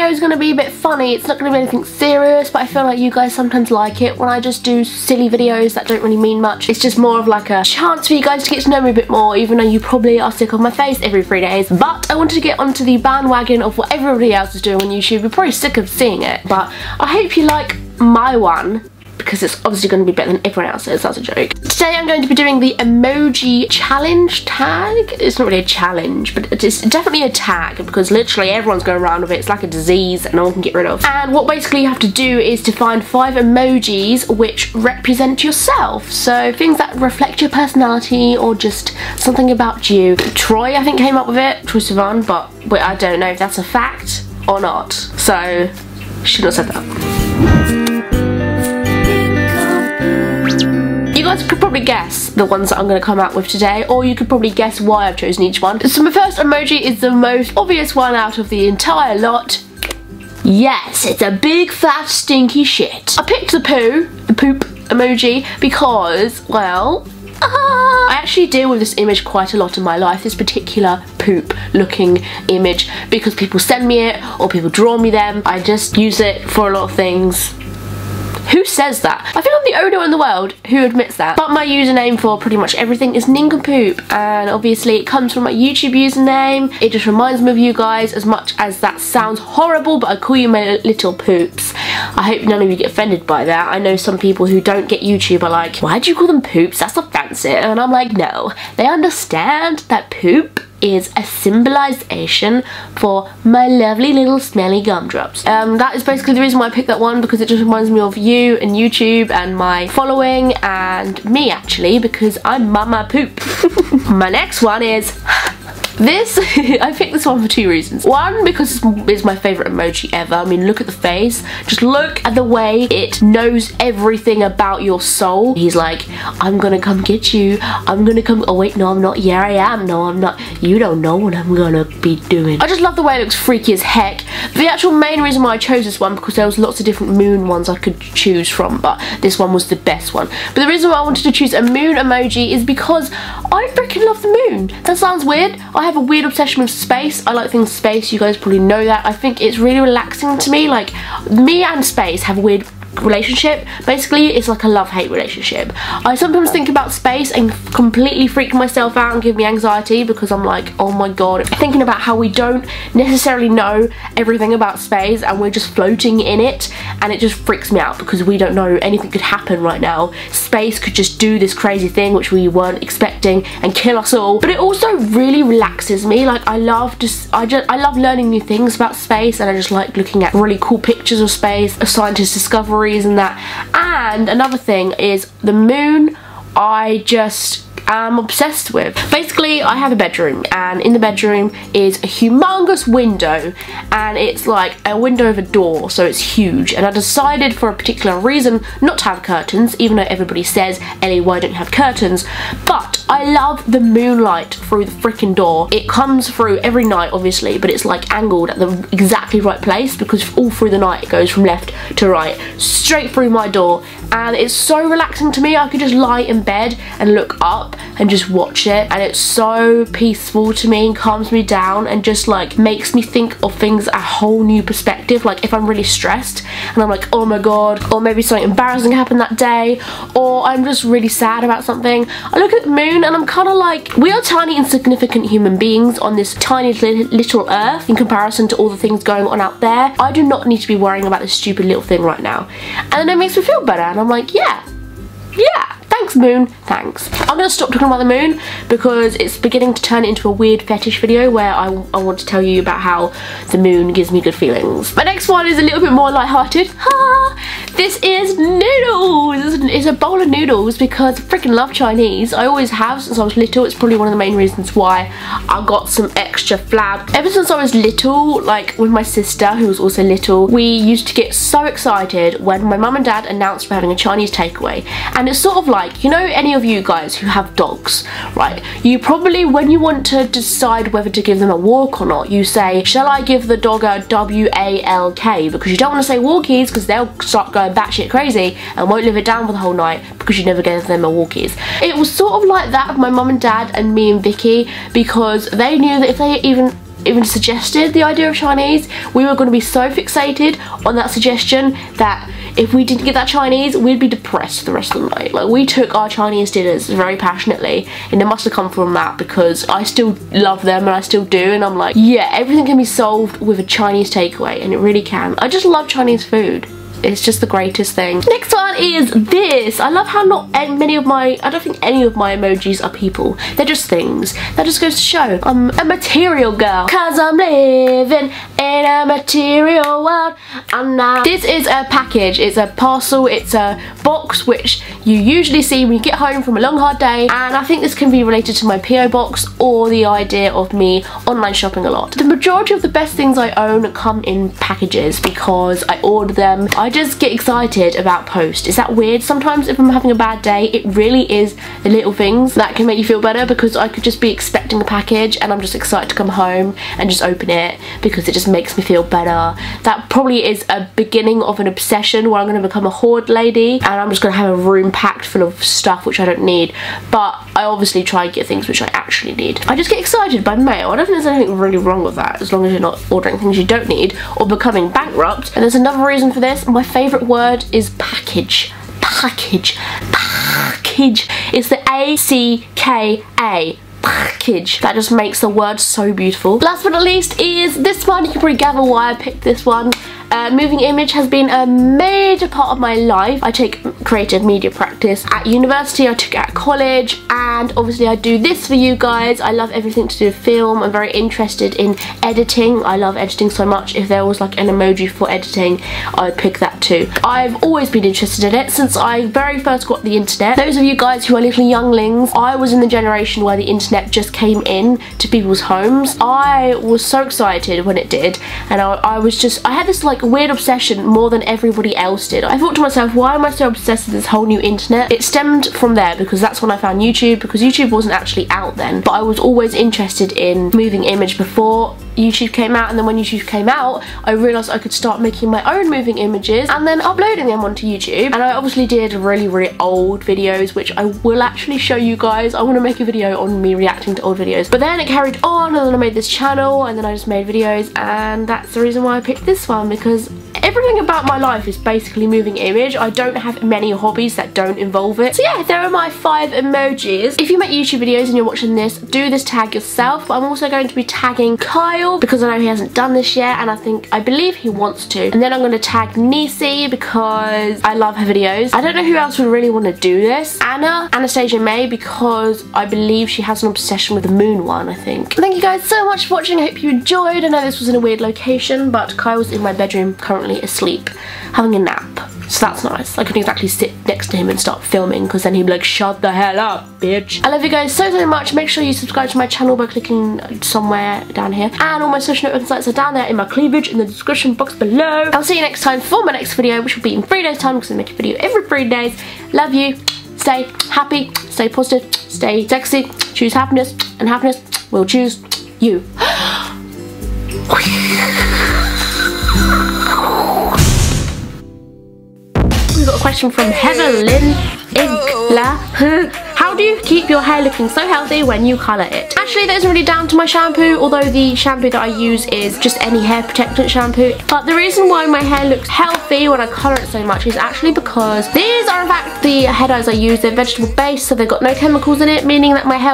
video is going to be a bit funny. It's not going to be anything serious, but I feel like you guys sometimes like it when I just do silly videos that don't really mean much. It's just more of like a chance for you guys to get to know me a bit more, even though you probably are sick of my face every 3 days. But I wanted to get onto the bandwagon of what everybody else is doing on YouTube. You're probably sick of seeing it, but I hope you like my one, because it's obviously going to be better than everyone else's. That's a joke. Today I'm going to be doing the emoji challenge tag. It's not really a challenge, but it's definitely a tag, because literally everyone's going around with it. It's like a disease that no one can get rid of. And what basically you have to do is to find 5 emojis which represent yourself. So things that reflect your personality or just something about you. Troy, I think, came up with it, Troy Sivan, but I don't know if that's a fact or not. So, shouldn't have said that. You guys could probably guess the ones that I'm going to come out with today, or you could probably guess why I've chosen each one. So my first emoji is the most obvious one out of the entire lot. Yes, it's a big fat stinky shit. I picked the poop emoji because, well, I actually deal with this image quite a lot in my life, this particular poop looking image, because people send me it or people draw me them. I just use it for a lot of things. Who says that? I think I'm the only one in the world who admits that. But my username for pretty much everything is NinkComPoop, and obviously it comes from my YouTube username. It just reminds me of you guys, as much as that sounds horrible, but I call you my little poops. I hope none of you get offended by that. I know some people who don't get YouTube are like, why do you call them poops? That's offensive. And I'm like, no. They understand that poop is a symbolization for my lovely little smelly gumdrops. That is basically the reason why I picked that one, because it just reminds me of you and YouTube and my following and me, actually, because I'm Mama Poop. My next one is this. I picked this one for 2 reasons. One, because it's my favourite emoji ever. I mean, look at the face. Just look at the way it knows everything about your soul. He's like, I'm gonna come get you. I'm gonna come. Oh wait, no, I'm not. Yeah, I am. No, I'm not. You don't know what I'm gonna be doing. I just love the way it looks freaky as heck. The actual main reason why I chose this one, because there was lots of different moon ones I could choose from, but this one was the best one. But the reason why I wanted to choose a moon emoji is because I freaking love the moon. That sounds weird. I have a weird obsession with space. I like things space. You guys probably know that. I think it's really relaxing to me. Like, me and space have a weird relationship. Basically, it's like a love-hate relationship. I sometimes think about space and completely freak myself out and give me anxiety, because I'm like, oh my god, thinking about how we don't necessarily know everything about space and we're just floating in it, and it just freaks me out because we don't know, anything could happen right now. Space could just do this crazy thing which we weren't expecting and kill us all. But it also really relaxes me. Like, I love learning new things about space, and I just like looking at really cool pictures of space, a scientist's discoveries and that. And another thing is the moon, I just am obsessed with. Basically, I have a bedroom, and in the bedroom is a humongous window, and it's like a window of a door, so it's huge. And I decided for a particular reason not to have curtains, even though everybody says, Ellie, why don't you have curtains? But I love the moonlight through the freaking door. It comes through every night, obviously, but it's like angled at the exactly right place, because all through the night it goes from left to right, straight through my door, and it's so relaxing to me. I could just lie in bed and look up and just watch it, and it's so peaceful to me and calms me down and just like makes me think of things a whole new perspective. Like, if I'm really stressed and I'm like, oh my god, or maybe something embarrassing happened that day, or I'm just really sad about something, I look at the moon and I'm kind of like, we are tiny insignificant human beings on this tiny little earth in comparison to all the things going on out there. I do not need to be worrying about this stupid little thing right now, and then it makes me feel better, and I'm like, yeah, thanks moon, thanks. I'm gonna stop talking about the moon because it's beginning to turn into a weird fetish video where I want to tell you about how the moon gives me good feelings. My next one is a little bit more lighthearted. This is noodles. It's a bowl of noodles because I freaking love Chinese. I always have since I was little. It's probably one of the main reasons why I got some extra flab. Ever since I was little, like with my sister who was also little, we used to get so excited when my mum and dad announced we're having a Chinese takeaway. And it's sort of like, you know, any of you guys who have dogs, right? You probably, when you want to decide whether to give them a walk or not, you say, shall I give the dog a W-A-L-K? Because you don't want to say walkies because they'll start going batshit crazy and won't live it down for the whole night because you never gave them a walkies. It was sort of like that with my mum and dad and me and Vicky, because they knew that if they even even suggested the idea of Chinese, we were going to be so fixated on that suggestion that if we didn't get that Chinese, we'd be depressed for the rest of the night. Like, we took our Chinese dinners very passionately, and it must have come from that, because I still love them and I still do, and I'm like, yeah, everything can be solved with a Chinese takeaway, and it really can. I just love Chinese food. It's just the greatest thing. Next one is this. I love how not many of my, I don't think any of my emojis are people. They're just things. That just goes to show I'm a material girl. Cause I'm living in a material world. And now this is a package. It's a parcel. It's a box which you usually see when you get home from a long hard day. And I think this can be related to my PO box or the idea of me online shopping a lot. The majority of the best things I own come in packages because I order them. I just get excited about post. Is that weird? Sometimes if I'm having a bad day, it really is the little things that can make you feel better, because I could just be expecting a package and I'm just excited to come home and just open it because it just makes me feel better. That probably is a beginning of an obsession where I'm going to become a hoard lady and I'm just going to have a room packed full of stuff which I don't need, but I obviously try and get things which I actually need. I just get excited by mail. I don't think there's anything really wrong with that, as long as you're not ordering things you don't need or becoming bankrupt. And there's another reason for this. My favourite word is package. Package. Package. It's the A-C-K-A. Package. That just makes the word so beautiful. Last but not least is this one. You can probably gather why I picked this one. Moving image has been a major part of my life. I take creative media practice at university, I took it at college, and obviously I do this for you guys. I love everything to do with film. I'm very interested in editing. I love editing so much. If there was like an emoji for editing, I would pick that too. I've always been interested in it since I very first got the internet. Those of you guys who are little younglings, I was in the generation where the internet just came in to people's homes. I was so excited when it did, and I had this like weird obsession more than everybody else did. I thought to myself, why am I so obsessed with this whole new internet? It stemmed from there, because that's when I found YouTube, because YouTube wasn't actually out then, but I was always interested in moving image before YouTube came out. And then when YouTube came out, I realised I could start making my own moving images and then uploading them onto YouTube. And I obviously did really old videos, which I will actually show you guys. I want to make a video on me reacting to old videos, but then it carried on, and then I made this channel, and then I just made videos, and that's the reason why I picked this one, because everything about my life is basically moving image. I don't have many hobbies that don't involve it. So yeah, there are my 5 emojis. If you make YouTube videos and you're watching this, do this tag yourself. But I'm also going to be tagging Kyle, because I know he hasn't done this yet, and I believe he wants to. And then I'm going to tag Nisi, because I love her videos. I don't know who else would really want to do this. Anastasia May, because I believe she has an obsession with the moon one, I think. Thank you guys so much for watching. I hope you enjoyed. I know this was in a weird location, but Kyle's in my bedroom currently asleep, having a nap. So that's nice. I couldn't exactly sit next to him and start filming, because then he'd be like, shut the hell up, bitch. I love you guys so much. Make sure you subscribe to my channel by clicking somewhere down here. And all my social network sites are down there in my cleavage in the description box below. I'll see you next time for my next video, which will be in 3 days time, because I make a video every 3 days. Love you. Stay happy. Stay positive. Stay sexy. Choose happiness. And happiness will choose you. We've got a question from Heather Lynn Inkla. How do you keep your hair looking so healthy when you colour it? Actually, that isn't really down to my shampoo, although the shampoo that I use is just any hair protectant shampoo. But the reason why my hair looks healthy when I colour it so much is actually because these are in fact the hair dyes I use. They're vegetable based, so they've got no chemicals in it, meaning that my hair